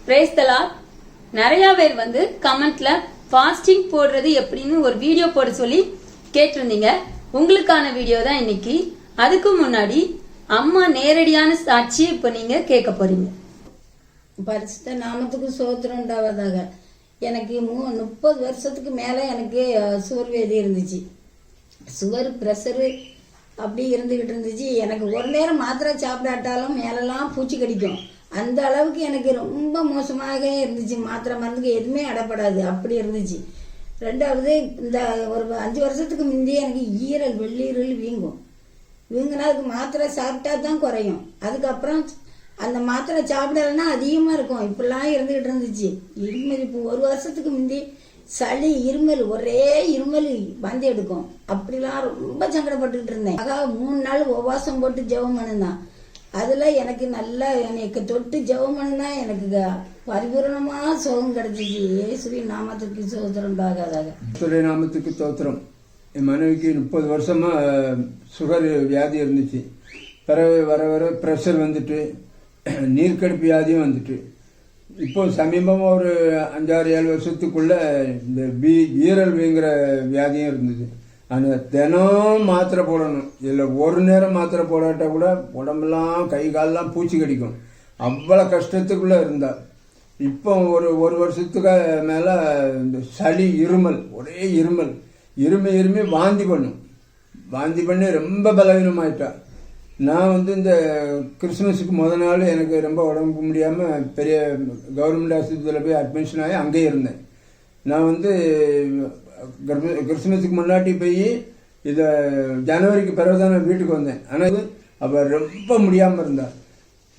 Praise the Lord. நிறைய பேர் வந்து கமெண்ட்ல ஃபாஸ்டிங் போடுறது எப்படின்னு ஒரு வீடியோ போட சொல்லி கேட்டிருந்தீங்க. உங்களுக்கான வீடியோ தான் இன்னைக்கு. அதுக்கு முன்னாடி அம்மா நேரடியான சாட்சி இப்ப நீங்க கேட்க போறீங்க. பரிசுத்த நாமத்துக்கு சோத்திரம் உண்டாவதாக. எனக்கு 30 வருஷத்துக்கு மேலே எனக்கு சுகர் வியாதி இருந்துச்சு. சுகர் ப்ரெஷரு அப்படி இருந்துக்கிட்டு இருந்துச்சு. எனக்கு ஒரு நேரம் மாத்திரை சாப்பிடாட்டாலும் மேலெல்லாம் பூச்சி கடிக்கும். அந்த அளவுக்கு எனக்கு ரொம்ப மோசமாக இருந்துச்சு. மாத்திரை மருந்துக்கு எதுவுமே அடப்படாது, அப்படி இருந்துச்சு. ரெண்டாவது, இந்த ஒரு 5 வருஷத்துக்கு முந்தைய எனக்கு ஈரல் வெள்ளீரல் வீங்குனா அதுக்கு மாத்திரை சாப்பிட்டா தான் குறையும். அதுக்கப்புறம் அந்த மாத்திரை சாப்பிடலன்னா அதிகமாக இருக்கும். இப்படிலாம் இருந்துகிட்டு இருந்துச்சு. இருமல் இப்போ 1 வருஷத்துக்கு முந்தி சளி இருமல், ஒரே இருமல் வந்து எடுக்கும். அப்படிலாம் ரொம்ப சங்கடப்பட்டுக்கிட்டு இருந்தேன். 3 நாள் உபவாசம் போட்டு ஜெபம் பண்ணுதான். அதில் எனக்கு நல்லா எனக்கு தொட்டு ஜெபம் பண்ணுதான் எனக்கு பரிபூர்ணமாக சுகம் கிடைச்சிச்சு. இயேசுவின் நாமத்துக்கு சோத்திரம் உண்டாகாதாக. நாமத்துக்கு தோத்திரம். என் மனைவிக்கு 30 வருஷமா சுகர் வியாதி இருந்துச்சு. பிறகு வர வர ப்ரெஷர் வந்துட்டு, நீர்க்கடுப்பு வியாதியும் வந்துட்டு, இப்போ சமீபமாக ஒரு 5-6-7 வருஷத்துக்குள்ள இந்த ஈரல் வீங்கிற வியாதியும் இருந்தது. ஆனால் தினம் மாத்திரை போடணும். இதில் ஒரு நேரம் மாத்திரை போடாட்டா கூட உடம்பெல்லாம் கை காலெல்லாம் பூச்சி கடிக்கும். அவ்வளோ கஷ்டத்துக்குள்ளே இருந்தா. இப்போ ஒரு வருஷத்துக்கு மேலே இந்த சளி இருமல், ஒரே இருமி வாந்தி பண்ணி ரொம்ப பலவீனமாயிட்டா. நான் இந்த கிறிஸ்மஸுக்கு நாள் எனக்கு ரொம்ப உடம்புக்கு முடியாமல் பெரிய கவர்மெண்ட் ஆஸ்பத்திரியில் போய் அட்மிஷன் ஆகி அங்கேயே இருந்தேன். நான் கிறிஸ்மஸுக்கு முன்னாடி போய் இதை ஜனவரிக்கு பிறகு தான் நான் வீட்டுக்கு வந்தேன். ஆனால் அப்போ ரொம்ப முடியாமல் இருந்தா.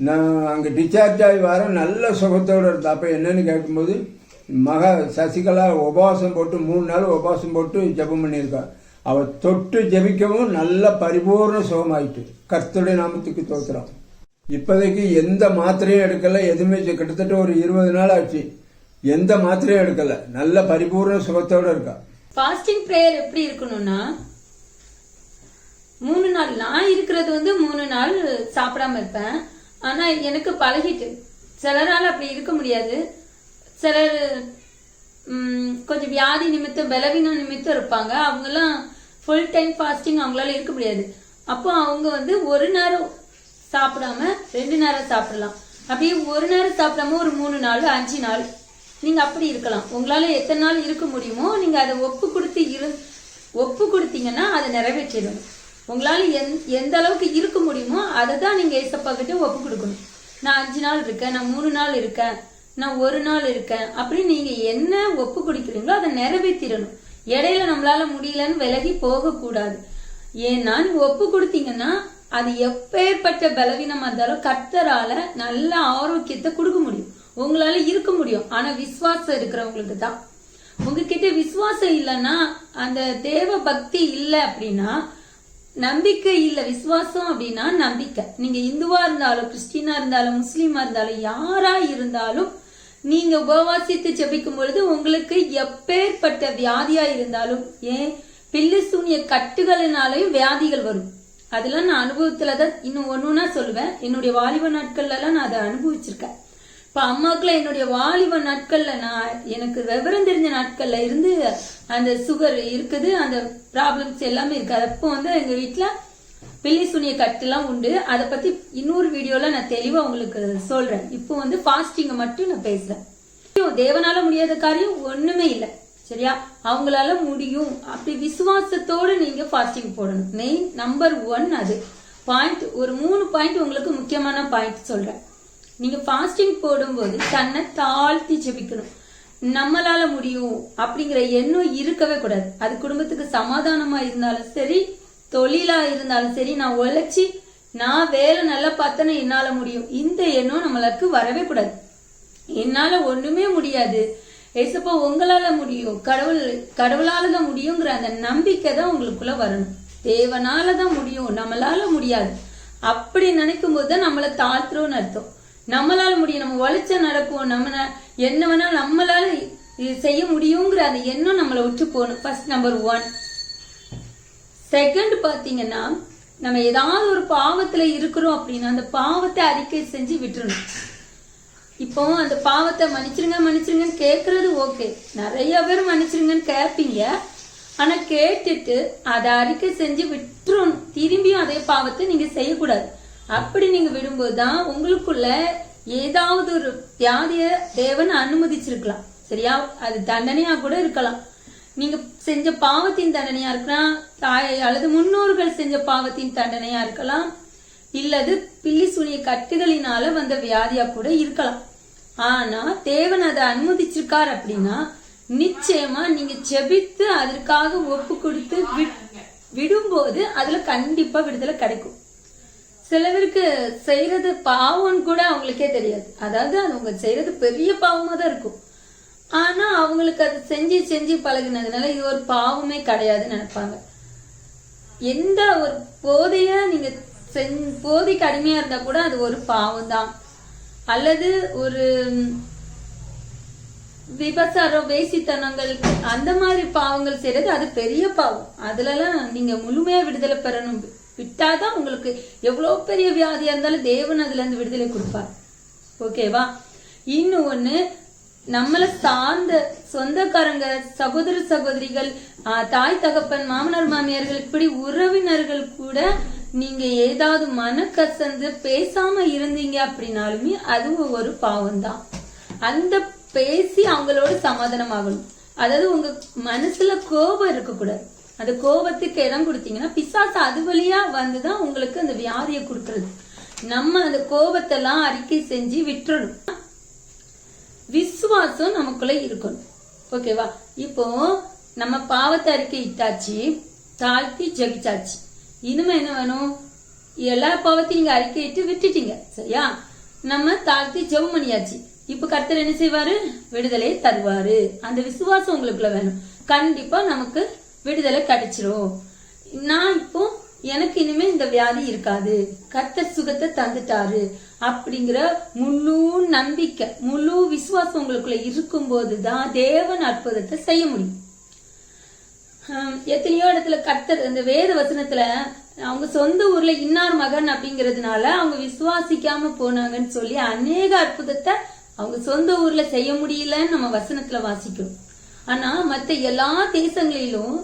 நான் அங்கே டிஸ்சார்ஜ் ஆகி வர நல்ல சுகத்தோடு இருந்தா. அப்போ என்னன்னு கேட்கும்போது, சசிகலா உபவாசம் போட்டு 3 நாள் உபவாசம் போட்டு ஜெபம் பண்ணியிருக்கா. அவள் தொட்டு ஜெபிக்கவும் நல்ல பரிபூர்ண சுகமாயிட்டு. கர்த்தருடைய நாமத்துக்கு தோத்திரம். இப்போதைக்கு எந்த மாத்திரையும் எடுக்கலை, எதுவுமே கிட்டத்தட்ட ஒரு 20 நாள் ஆச்சு. எந்த மாத்திரையும் எடுக்கல, நல்ல பரிபூர்ண சுகத்தோட இருக்கா. ஃபாஸ்டிங் பிரேயர் எப்படி இருக்கணும்னா, 3 நாள் நான் இருக்கிறது 3 நாள் சாப்பிடாம இருப்பேன். ஆனா எனக்கு பழகிட்டு. சிலரால் அப்படி இருக்க முடியாது. சிலர் கொஞ்சம் வியாதி நிமித்தம், பலவீனம் நிமித்தம் இருப்பாங்க. அவங்கெல்லாம் ஃபுல் டைம் ஃபாஸ்டிங் அவங்களால இருக்க முடியாது. அப்போ அவங்க ஒரு நேரம் சாப்பிடாம 2 நேரம் சாப்பிடலாம். அப்படியே ஒரு நேரம் சாப்பிடாம ஒரு 3 நாள் 5 நாள் நீங்க அப்படி இருக்கலாம். உங்களால எத்தனை நாள் இருக்க முடியுமோ நீங்க அதை ஒப்பு கொடுத்தீங்கன்னா அதை நிறைவேற்றிடணும். உங்களால எந்த அளவுக்கு இருக்க முடியுமோ அதை தான் நீங்க ஏசப்பா கிட்ட ஒப்பு கொடுக்கணும். நான் 5 நாள் இருக்கேன், நான் 3 நாள் இருக்கேன், நான் 1 நாள் இருக்கேன், அப்படின்னு நீங்க என்ன ஒப்பு கொடுக்குறீங்களோ அதை நிறைவேற்றிடணும். இடையில நம்மளால முடியலன்னு விலகி போக கூடாது. ஏன்னா நீங்க ஒப்பு கொடுத்தீங்கன்னா அது எப்பேற்பட்ட பலவீனமா இருந்தாலும் கர்த்தரால நல்ல ஆரோக்கியத்தை கொடுக்க முடியும். உங்களால இருக்க முடியும். ஆனா விசுவாசம் இருக்கிறவங்களுக்கு தான். உங்ககிட்ட விசுவாசம் இல்லைன்னா, அந்த தேவ பக்தி இல்லை அப்படின்னா, நம்பிக்கை இல்லை. விசுவாசம் அப்படின்னா நம்பிக்கை. நீங்க இந்துவா இருந்தாலும், கிறிஸ்டினா இருந்தாலும், முஸ்லீமா இருந்தாலும், யாரா இருந்தாலும் நீங்க உபவாசித்து ஜெபிக்கும் பொழுது உங்களுக்கு எப்பேற்பட்ட வியாதியா இருந்தாலும், ஏன் பில்லு சூனிய கட்டுகளினாலையும் வியாதிகள் வரும். அதெல்லாம் நான் அனுபவத்துலதான் இன்னும் ஒண்ணுன்னா சொல்லுவேன். என்னுடைய வாலிப நாட்கள்ல எல்லாம் நான் அதை அனுபவிச்சிருக்கேன். இப்ப அம்மாக்குள்ள என்னுடைய வாலிப நாட்கள்ல, நான் எனக்கு விவரம் தெரிஞ்ச நாட்கள்ல இருந்து அந்த சுகர் இருக்குது, அந்த ப்ராப்ளம்ஸ் எல்லாமே இருக்கு. அப்போ எங்க வீட்டுல பில்லி சுனிய கட்டுலாம் உண்டு. அதை பத்தி இன்னொரு வீடியோல நான் தெளிவா உங்களுக்கு சொல்றேன். இப்போ ஃபாஸ்டிங்க மட்டும் நான் பேசுறேன். தேவனால முடியாத காரியம் ஒண்ணுமே இல்லை, சரியா? அவங்களால முடியும். அப்படி விசுவாசத்தோடு நீங்க ஃபாஸ்டிங் போடணும். மெயின் நம்பர் 1 அது பாயிண்ட். ஒரு 3 பாயிண்ட் உங்களுக்கு முக்கியமான பாயிண்ட் சொல்றேன். நீங்க ஃபாஸ்டிங் போடும்போது தன்னை தாழ்த்தி ஜெபிக்கணும். நம்மளால முடியும் அப்படிங்கிற எண்ணம் இருக்கவே கூடாது. அது குடும்பத்துக்கு சமாதானமா இருந்தாலும் சரி, தொழிலா இருந்தாலும் சரி, நான் உழைச்சி நான் வேலை நல்லா பார்த்தேன்னா என்னால முடியும், இந்த எண்ணம் நம்மளுக்கு வரவே கூடாது. என்னால ஒண்ணுமே முடியாது, ஏசப்பா உங்களால முடியும், கடவுளால தான் முடியுங்கிற அந்த நம்பிக்கை தான் உங்களுக்குள்ள வரணும். தேவனாலதான் முடியும், நம்மளால முடியாது அப்படி நினைக்கும் போதுதான் நம்மளை தாழ்த்துறோம்னு அர்த்தம். நம்மளால முடியும், நம்ம உழைச்சா நடக்கும், நம்ம என்ன வேணாலும் நம்மளால செய்ய முடியுங்கிற அந்த எண்ணம் நம்மளை விட்டு போகணும். First number 1. செகண்ட் பாத்தீங்கன்னா, நம்ம ஏதாவது ஒரு பாவத்துல இருக்கிறோம் அப்படின்னா அந்த பாவத்தை அறிக்கை செஞ்சு விட்டுறணும். இப்போ அந்த பாவத்தை மன்னிச்சிருங்கன்னு கேட்கறது ஓகே, நிறைய பேர் மன்னிச்சிருங்கன்னு கேட்பீங்க. ஆனா கேட்டுட்டு அதை அறிக்கை செஞ்சு விட்டுறணும். திரும்பியும் அதே பாவத்தை நீங்க செய்யக்கூடாது. அப்படி நீங்க விடும்போதுதான் உங்களுக்குள்ள ஏதாவது ஒரு வியாதிய தேவன் அனுமதிச்சிருக்கலாம். சரியா? அது தண்டனையா கூட இருக்கலாம். நீங்க செஞ்ச பாவத்தின் தண்டனையா இருக்கலாம், அல்லது முன்னோர்கள் செஞ்ச பாவத்தின் தண்டனையா இருக்கலாம், இல்லது பில்லி சூனிய கட்டுகளினால வந்த வியாதியா கூட இருக்கலாம். ஆனா தேவன் அதை அனுமதிச்சிருக்கார் அப்படின்னா நிச்சயமா நீங்க ஜெபித்து அதற்காக ஒப்பு கொடுத்து விடும்போது அதுல கண்டிப்பா விடுதலை கிடைக்கும். சில பேருக்கு செய்யறது பாவம்னு கூட அவங்களுக்கே தெரியாது. அதாவது அவங்க செய்யறது பெரிய பாவமா தான் இருக்கும். ஆனா அவங்களுக்கு அது செஞ்சு பழகினதுனால இது ஒரு பாவமே கிடையாதுன்னு நினைப்பாங்க. எந்த ஒரு போதைய நீங்க போதைக்கு அடிமையா இருந்தா கூட அது ஒரு பாவம் தான். அல்லது ஒரு விபச்சாரம், வேசித்தனங்கள், அந்த மாதிரி பாவங்கள் செய்யறது அது பெரிய பாவம். அதுலலாம் நீங்க முழுமையா விடுதலை பெறணும். விட்டாதான் உங்களுக்கு எவ்வளவு பெரிய வியாதியா இருந்தாலும் தேவன் அதுல இருந்து விடுதலை கொடுப்பார். ஓகேவா? இன்னும் ஒண்ணு, நம்மள சார்ந்த சொந்தக்காரங்க, சகோதர சகோதரிகள், தாய் தகப்பன், மாமனார் மாமியார்கள், இப்படி உறவினர்கள் கூட நீங்க ஏதாவது மனக்கசந்து பேசாம இருந்தீங்க அப்படின்னாலுமே அதுவும் ஒரு பாவம் தான். அந்த பேசி அவங்களோட சமாதானம் ஆகணும். அதாவது உங்க மனசுல கோபம் இருக்கக்கூடாது. அந்த கோபத்துக்கு இடம் கொடுத்தீங்கன்னா பிசாசு அது வழியா வந்துதான் உங்களுக்கு அந்த வியாதியை கொடுக்கறது. நம்ம அந்த கோபத்தெல்லாம் அறிக்கை செஞ்சு விட்டுறணும். விசுவாசம் நமக்குள்ள இருக்கணும். ஓகேவா? இப்போ நம்ம பாவத்தை அறிக்கை இட்டாச்சு, தாழ்த்தி ஜெபிச்சாச்சு. இனிமே என்ன வேணும்? எல்லா பாவத்தையும் நீங்க அறிக்கையிட்டு விட்டுட்டீங்க. சரியா? நம்ம தாழ்த்தி ஜெபம் பண்ணியாச்சு. இப்ப கர்த்தர் என்ன செய்வாரு? விடுதலை தருவாரு. அந்த விசுவாசம் உங்களுக்குள்ள வேணும். கண்டிப்பா நமக்கு விடுதலை கிடைச்சிரும். நான் இப்போ எனக்கு இனிமே இந்த வியாதி இருக்காது, கர்த்தர் சுகத்தை தந்துட்டாரு அப்படிங்கிற முழு நம்பிக்கை, முழு விசுவாசம் உங்களுக்குள்ள இருக்கும் போதுதான் தேவன் அற்புதத்தை செய்ய முடியும். எத்தனையோ இடத்துல கர்த்தர் இந்த வேத வசனத்துல அவங்க சொந்த ஊர்ல இன்னார் மகன் அப்படிங்கறதுனால அவங்க விசுவாசிக்காம போனாங்கன்னு சொல்லி அநேக அற்புதத்தை அவங்க சொந்த ஊர்ல செய்ய முடியலன்னு நம்ம வசனத்துல வாசிக்கிறோம். ஆனா மத்த எல்லா தேசங்களிலும்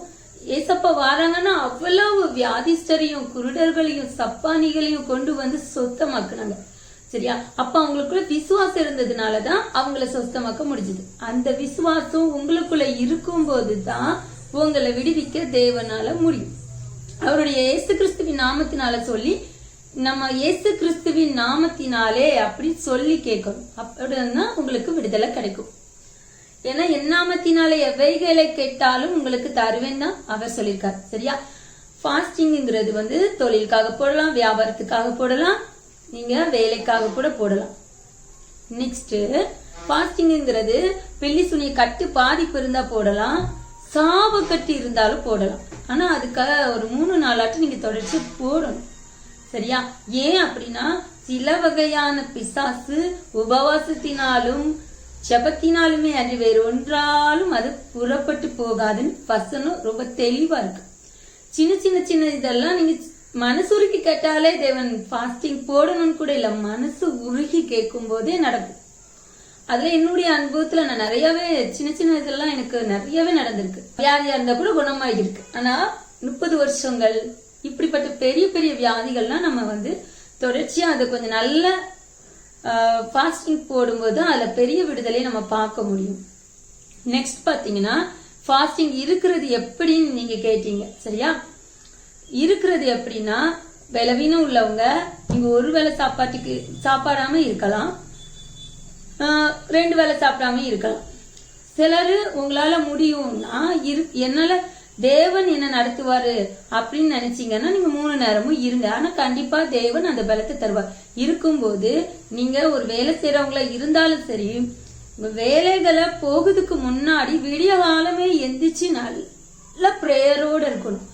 ஏசப்பா வாராங்கன்னா அவ்வளவு வியாதிஸ்டரையும் குருடர்களையும் சப்பானிகளையும் கொண்டு வந்து சொத்தமாக்குனாங்க. சரியா? அப்ப அவங்களுக்குள்ள விசுவாசம் இருந்ததுனாலதான் அவங்கள சொத்தமாக்க முடிஞ்சது. அந்த விசுவாசம் உங்களுக்குள்ள இருக்கும் போதுதான் உங்களை விடுவிக்க தேவனால முடியும். அவருடைய இயேசு கிறிஸ்துவின் நாமத்தினால சொல்லி நம்ம இயேசு கிறிஸ்துவின் நாமத்தினாலே அப்படி சொல்லி கேட்கணும். அப்படின்னா உங்களுக்கு விடுதலை கிடைக்கும். ஏன்னா என் நாமத்தினாலே எவைகளை கேட்டாலும் உங்களுக்கு தருவேன் தான் அவர் சொல்லியிருக்காரு. சரியா? ஃபாஸ்டிங்கிறது வந்து தொழிலுக்காக போடலாம், வியாபாரத்துக்காக போடலாம், நீங்க வேலைக்காக கூட போடலாம். நெக்ஸ்ட், ஃபாஸ்டிங்கிறது பில்லி சுனிய கட்டு பாதிப்பு இருந்தா போடலாம், சாப கட்டு இருந்தாலும் போடலாம். ஆனா அதுக்காக ஒரு 3 நாளாட்டு நீங்க தொடர்ச்சி போடணும். சரியா? ஏன் அப்படின்னா சில வகையான பிசாசு உபவாசத்தினாலும் ஜபத்தினாலுமே அன்று வேறு ஒன்றாலும் அது புறப்பட்டு போகாதுன்னு வசனம் ரொம்ப தெளிவா இருக்கு. சின்ன இதெல்லாம் நீங்க மனசு உருகி கேட்டாலே தேவன் ஃபாஸ்டிங் போடணும்னு கூட இல்ல, மனசு உருகி கேட்கும் போதே நடக்கும். அதுல என்னுடைய அனுபவத்துல நான் நிறையவே சின்ன இதெல்லாம் எனக்கு நிறையவே நடந்திருக்கு. வியாதியா இருந்தா கூட குணமாயிருக்கு. ஆனா 30 வருஷங்கள் இப்படிப்பட்ட பெரிய பெரிய வியாதிகள்லாம் நம்ம வந்து தொடர்ச்சியா அதை கொஞ்சம் நல்ல ஃபாஸ்டிங் போடும்போது அதுல பெரிய விடுதலையை நம்ம பார்க்க முடியும். நெக்ஸ்ட் பாத்தீங்கன்னா ஃபாஸ்டிங் இருக்கிறது எப்படின்னு நீங்க கேட்டீங்க. சரியா? இருக்கிறது எப்படின்னா பலவீனம் உள்ளவங்க நீங்க ஒரு வேளை சாப்பாடாம இருக்கலாம், 2 வேளை சாப்பிடாம இருக்கலாம். சிலரு உங்களால முடியும்னா என்னால தேவன் என்ன நடத்துவாரு அப்படின்னு நினைச்சீங்கன்னா நீங்க 3 நேரமும் இருங்க. ஆனா கண்டிப்பா தேவன் அந்த பலத்தை தருவார். இருக்கும்போது நீங்க ஒரு வேலை செய்யறவங்களா இருந்தாலும் சரி, உங்க வேலைகளை போகுதுக்கு முன்னாடி விடிய காலமே எந்திரிச்சு நல்ல பிரேயரோட இருக்கணும்.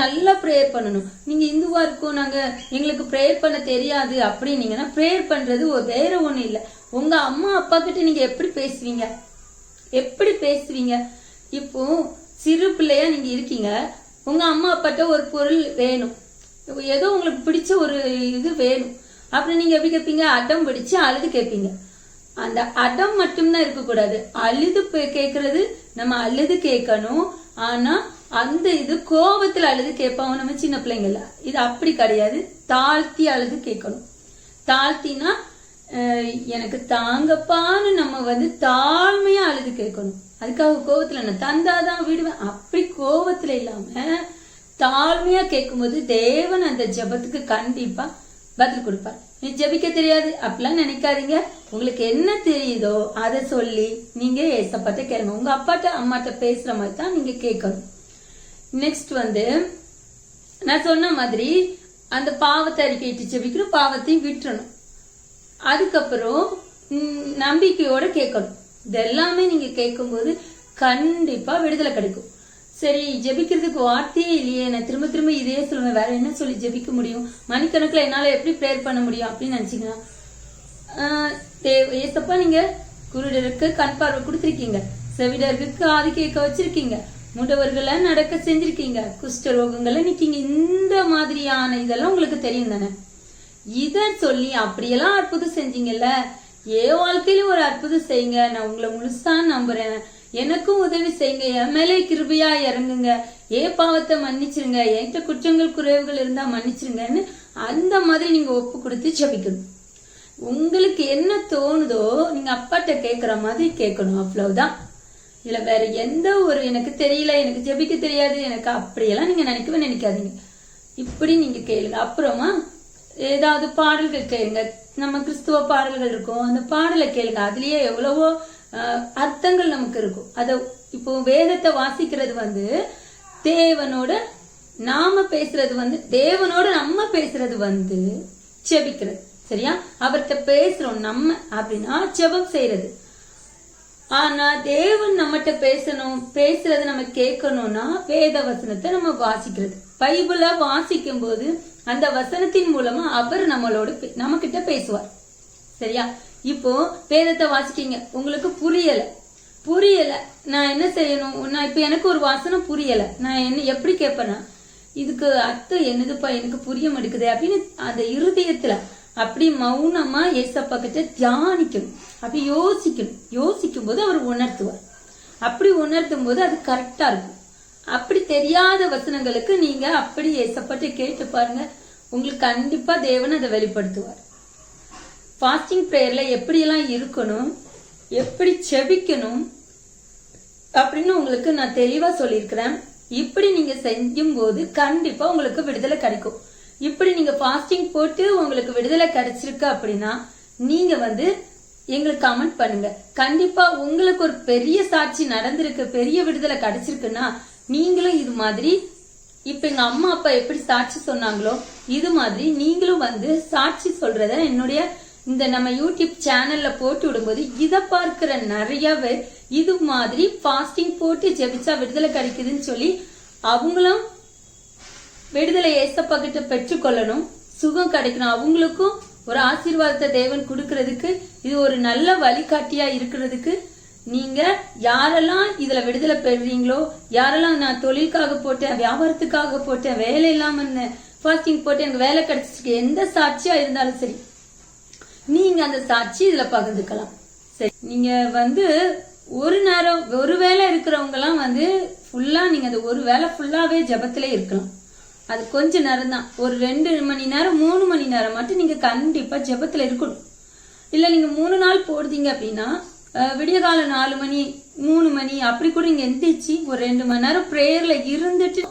நல்லா பிரேயர் பண்ணணும். நீங்க இந்துவா இருக்கோம், நாங்க எங்களுக்கு பிரேயர் பண்ண தெரியாது அப்படின்னீங்கன்னா பிரேயர் பண்றது வேற ஒண்ணு இல்ல. உங்க அம்மா அப்பா கிட்ட நீங்க எப்படி பேசுவீங்க? இப்போ சிறு பிள்ளையா நீங்க இருக்கீங்க, உங்க அம்மா அப்பாட்ட ஒரு பொருள் வேணும், ஏதோ உங்களுக்கு பிடிச்ச ஒரு இது வேணும், அப்புறம் நீங்க எப்படி கேட்பீங்க? அடம் பிடிச்சு அழுது கேட்பீங்க. அந்த அடம் மட்டும்தான் இருக்கக்கூடாது. அழுது கேட்கறது நம்ம அழுது கேட்கணும். ஆனா அந்த இது கோபத்துல அழுது கேட்பாங்க நம்ம சின்ன பிள்ளைங்கள. இது அப்படி கிடையாது. தாழ்த்தி அழுது கேட்கணும். தாழ்த்தினா எனக்கு தாங்கப்பான்னு நம்ம தாழ்மையா அழுது கேட்கணும். அதுக்காக கோபத்துல நான் தந்தாதான் விடுவேன் அப்படி கோபத்துல இல்லாம தாழ்மையா கேட்கும்போது தேவன் அந்த ஜெபத்துக்கு கண்டிப்பா பதில் கொடுப்பார். நீ ஜெபிக்க தெரியாது அப்படிலாம் நினைக்காதீங்க. உங்களுக்கு என்ன தெரியுதோ அதை சொல்லி நீங்க ஏசப்பாட்ட கேளுங்க. உங்க அப்பாட்ட அம்மாட்ட பேசுற மாதிரி தான் நீங்க கேட்கணும். நெக்ஸ்ட் நான் சொன்ன மாதிரி அந்த பாவத்தை அறிக்கையிட்டு ஜெபிக்கணும், பாவத்தையும் விட்டுறணும். அதுக்கப்புறம் நம்பிக்கையோட கேட்கணும். இதெல்லாமே நீங்க கேட்கும்போது கண்டிப்பா விடுதலை கிடைக்கும். சரி, ஜெபிக்கிறதுக்கு வார்த்தையே இல்லையே, நான் திரும்ப திரும்ப இதே சொல்லுவேன், வேற என்ன சொல்லி ஜெபிக்க முடியும், மணிக்கணக்கில் என்னால எப்படி ப்ரேயர் பண்ண முடியும் அப்படின்னு நினைச்சீங்கன்னா, ஏசப்பா நீங்க குருடருக்கு கண் பார்வை கொடுத்திருக்கீங்க, செவிடருக்கு காது கேட்க வச்சிருக்கீங்க, முடவர்களை நடக்க செஞ்சிருக்கீங்க, குஷ்ட ரோகங்களை நீக்கீங்க. இந்த மாதிரியான இதெல்லாம் உங்களுக்கு தெரியும் தானே. இத சொல்லி அப்படியெல்லாம் அற்புதம் செஞ்சீங்கல்ல, என் வாழ்க்கையிலும் ஒரு அற்புதம் செய்யுங்க, நான் உங்களை முழுசா நம்புறேன், எனக்கும் உதவி செய்யுங்க, என் மேலே கிருபையா இறங்குங்க, ஏன் பாவத்தை மன்னிச்சிருங்க, என்கிட்ட குற்றங்கள் குறைவுகள் இருந்தா மன்னிச்சிருங்கன்னு அந்த மாதிரி நீங்க ஒப்பு கொடுத்து ஜெபிக்கணும். உங்களுக்கு என்ன தோணுதோ நீங்க அப்பாட்ட கேட்கற மாதிரி கேட்கணும். அவ்வளவுதான். இல்ல வேற எந்த ஒரு எனக்கு தெரியல, எனக்கு ஜெபிக்க தெரியாது, எனக்கு அப்படியெல்லாம் நீங்க நினைக்கவே நினைக்காதீங்க. இப்படி நீங்க கேளுங்க. அப்புறமா ஏதாவது பாடல்கள் கேளுங்க. நம்ம கிறிஸ்துவ பாடல்கள் இருக்கும், அந்த பாடலை கேளுங்க. அதுலயே எவ்வளவோ அர்த்தங்கள் நமக்கு இருக்கும். அத இப்போ வேதத்தை வாசிக்கிறது தேவனோட நாம பேசுறது தேவனோட நம்ம பேசுறது ஜெபிக்கிறது. சரியா? அவர்கிட்ட பேசுறோம் நம்ம அப்படின்னா ஜெபம் செய்யறது. ஆனா தேவன் நம்மகிட்ட பேசுறது நம்ம கேட்கணும்னா வேத வசனத்தை நம்ம வாசிக்கிறது. பைபிள வாசிக்கும் போது அந்த வசனத்தின் மூலமா அவர் நம்ம கிட்ட பேசுவார். சரியா? இப்போ வேதத்தை வாசிக்கீங்க, உங்களுக்கு புரியல, நான் என்ன செய்யணும்? நான் இப்ப எனக்கு ஒரு வசனம் புரியல, நான் எப்படி கேட்பேன்னா, இதுக்கு அர்த்தம் என்னதுப்பா எனக்கு புரிய மாட்டேங்குது அப்படின்னு அந்த இருதயத்துல அப்படி மௌனமா ஏசப்பா கிட்ட தியானிக்கணும். அப்படி யோசிக்கும் போது அவர் உணர்த்துவார். அப்படி உணர்த்தும் போது அது கரெக்டா இருக்கும். அப்படி தெரியாத வசனங்களுக்கு நீங்க அப்படி ஏசப்பாட்ட கேட்டு பாருங்க, உங்களுக்கு கண்டிப்பா தேவன் அதை வெளிப்படுத்துவார். ஃபாஸ்டிங் பிரேயர்ல எப்படியெல்லாம் இருக்கணும், எப்படி செபிக்கணும் அப்படின்னு உங்களுக்கு நான் தெளிவா சொல்லியிருக்கிறேன். இப்படி நீங்க செய்யும் போது கண்டிப்பா உங்களுக்கு விடுதலை கிடைக்கும். இப்படி நீங்க ஃபாஸ்டிங் போட்டு உங்களுக்கு விடுதலை கிடைச்சிருக்கு அப்படின்னா நீங்க எங்களுக்கு கமெண்ட் பண்ணுங்க. கண்டிப்பா உங்களுக்கு ஒரு பெரிய சாட்சி நடந்திருக்கு, பெரிய விடுதலை கிடைச்சிருக்குன்னா நீங்களும் இது மாதிரி இப்ப எங்க அம்மா அப்பா எப்படி சாட்சி சொன்னாங்களோ இது மாதிரி நீங்களும் சாட்சி சொல்றத என்னுடைய இந்த நம்ம யூடியூப் சேனல்ல போட்டு விடும்போது இத பார்க்கிற நிறைய பேர் இது மாதிரி ஃபாஸ்டிங் போட்டு ஜெபிச்சா விடுதலை கிடைக்குதுன்னு சொல்லி அவங்களும் விடுதலை ஏசப்பா கிட்ட பெற்றுக்கொள்ளணும், சுகம் கிடைக்கணும், அவங்களுக்கும் ஒரு ஆசீர்வாதத்தை தேவன் கொடுக்கறதுக்கு இது ஒரு நல்ல வழிகாட்டியா இருக்கிறதுக்கு நீங்க யாரெல்லாம் இதுல விடுதலை பெறுறீங்களோ, யாரெல்லாம் நான் தொழிலுக்காக போட்டேன், வியாபாரத்துக்காக போட்டேன், வேலை இல்லாம ஃபாஸ்டிங் போட்டு எனக்கு வேலை கிடைச்சிருக்கு, எந்த சாட்சியா இருந்தாலும் சரி நீங்க அந்த சாட்சி இதுல பகிர்ந்துக்கலாம். சரி, நீங்க ஒரு நேரம் ஒரு வேலை இருக்கிறவங்க எல்லாம் ஃபுல்லா நீங்க அந்த ஒரு வேலை ஃபுல்லாவே ஜபத்திலே இருக்கலாம். அது கொஞ்ச நேரம் தான், ஒரு 2 மணி நேரம் 3 மணி நேரம் மட்டும் நீங்க கண்டிப்பா ஜபத்துல இருக்கணும். இல்ல நீங்க 3 நாள் போடுதீங்க அப்படின்னா விடிய கால 4 மணி 3 மணி அப்படி கூட நீங்க எந்திரிச்சு ஒரு 2 மணி நேரம் பிரேயர்ல இருந்துட்டு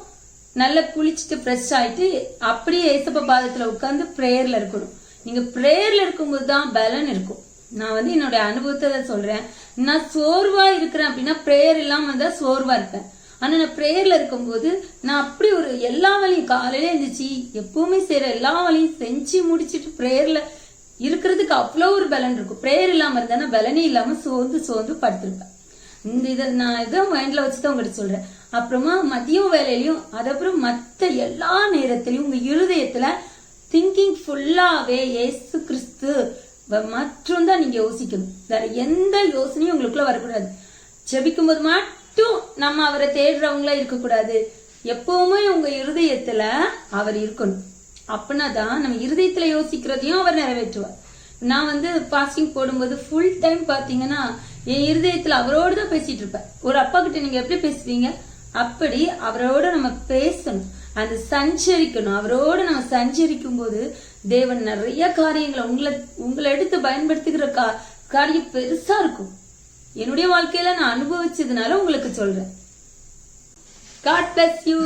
நல்லா குளிச்சுட்டு ஃப்ரெஷ் ஆயிட்டு அப்படியே ஏசப்பா பாதத்துல உட்கார்ந்து பிரேயர்ல இருக்கணும். நீங்க பிரேயர்ல இருக்கும்போது தான் பலன் இருக்கும். நான் என்னோட அனுபவத்தை சொல்றேன். நான் சோர்வா இருக்கிறேன் அப்படின்னா பிரேயர் இல்லாம இருந்தா சோர்வா இருப்பேன். ஆனா நான் பிரேயர்ல இருக்கும்போது நான் அப்படி ஒரு எல்லா வேலையும் காலையில இருந்துச்சு எப்பவுமே செய்யற எல்லா வேலையும் செஞ்சு முடிச்சுட்டு பிரேயர்ல இருக்கிறதுக்கு அவ்வளவு ஒரு பலன் இருக்கும். பிரேயர் இல்லாம இருந்தா பலனே இல்லாம சோர்ந்து படுத்திருப்பேன். இதை நான் இதான் மைண்ட்ல வச்சுதான் உங்ககிட்ட சொல்றேன். அப்புறமா மதியம் வேலையிலயும் அதுக்கப்புறம் மத்த எல்லா நேரத்திலயும் உங்க இருதயத்துல திங்கிங் ஃபுல்லாவே ஏசு கிறிஸ்து மற்றும் தான் நீங்க யோசிக்கணும். வேற எந்த யோசனையும் உங்களுக்குள்ள வரக்கூடாது. ஜெபிக்கும் போது மட்டும் நம்ம அவரை தேடுறவங்களா இருக்கக்கூடாது. எப்பவுமே உங்க இருதயத்துல அவர் இருக்கணும். அப்படின்னாதான் நம்ம இருதயத்துல யோசிக்கிறதையும் அவர் நிறைவேற்றுவார். நான் வந்து பாஸ்டிங் போடும்போது ஃபுல் டைம் பாத்தீங்கன்னா என் இருதயத்துல அவரோடு தான் பேசிட்டு இருப்பேன். ஒரு அப்பா கிட்ட நீங்க எப்படி பேசுவீங்க, அப்படி அவரோட நம்ம பேசணும், அந்த சஞ்சரிக்கணும். அவரோட நம்ம சஞ்சரிக்கும் போது தேவன் நிறைய காரியங்களை உங்களை எடுத்து பயன்படுத்துகிற காரியம் பெருசா இருக்கும். என்னுடைய வாழ்க்கையில நான் அனுபவிச்சதுனால உங்களுக்கு சொல்றேன். God bless you.